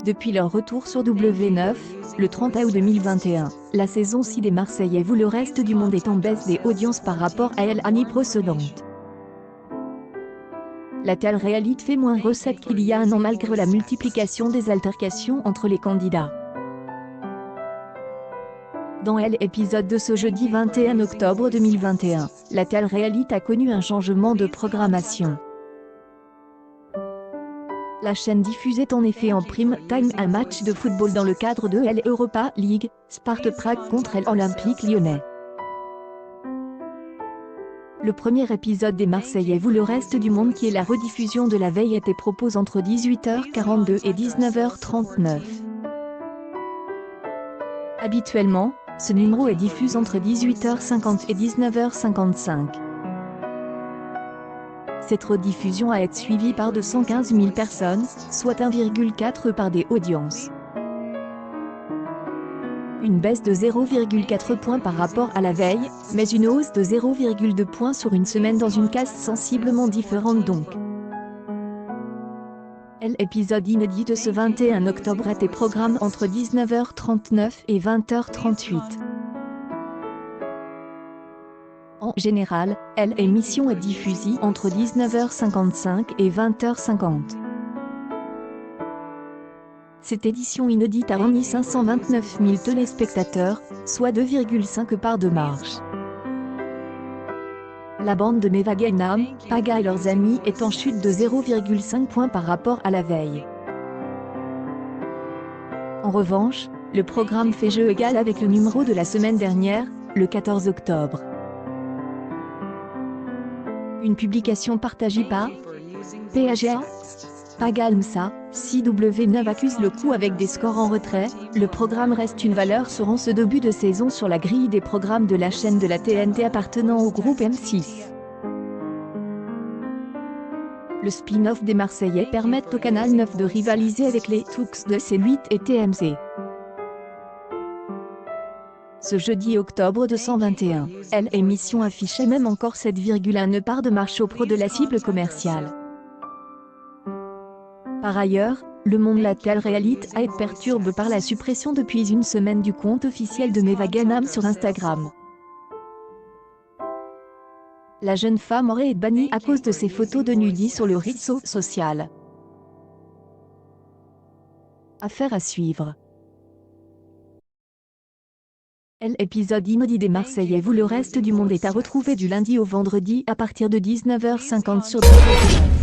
Depuis leur retour sur W9, le 30 août 2021, la saison 6 des Marseillais vous le reste du monde est en baisse des audiences par rapport à l'année précédente. La télé-réalité fait moins recettes qu'il y a un an malgré la multiplication des altercations entre les candidats. Dans l'épisode de ce jeudi 21 octobre 2021, la télé-réalité a connu un changement de programmation. La chaîne diffusait en effet en prime time un match de football dans le cadre de l'Europa League, Sparta Prague contre l'Olympique lyonnais. Le premier épisode des Marseillais vous le reste du monde qui est la rediffusion de la veille était proposé entre 18h42 et 19h39. Habituellement, ce numéro est diffusé entre 18h50 et 19h55. Cette rediffusion a été suivie par 215 000 personnes, soit 1,4 par des audiences. Une baisse de 0,4 points par rapport à la veille, mais une hausse de 0,2 points sur une semaine dans une case sensiblement différente donc. L'épisode inédit de ce 21 octobre était programmé entre 19h39 et 20h38. En général, l'émission est diffusée entre 19h55 et 20h50. Cette édition inédite a remis 529 000 téléspectateurs, soit 2,5 parts de marge. La bande de Meva Ganam, Paga et leurs amis est en chute de 0,5 points par rapport à la veille. En revanche, le programme fait jeu égal avec le numéro de la semaine dernière, le 14 octobre. Une publication partagée par PAGA, Pagalmsa, si W9 accuse le coup avec des scores en retrait, le programme reste une valeur seront ce début de saison sur la grille des programmes de la chaîne de la TNT appartenant au groupe M6. Le spin-off des Marseillais permet au Canal 9 de rivaliser avec les Tux de C8 et TMC. Ce jeudi octobre 221, l'émission affichait même encore 7,1 parts de marche auprès de la cible commerciale. Par ailleurs, le monde la télé-réalité a été perturbé par la suppression depuis une semaine du compte officiel de Meva Ganam sur Instagram. La jeune femme aurait été bannie à cause de ses photos de nudie sur le réseau social. Affaire à suivre. L'épisode inédit des Marseillais vous le reste du monde est à retrouver du lundi au vendredi à partir de 19h50 sur W9.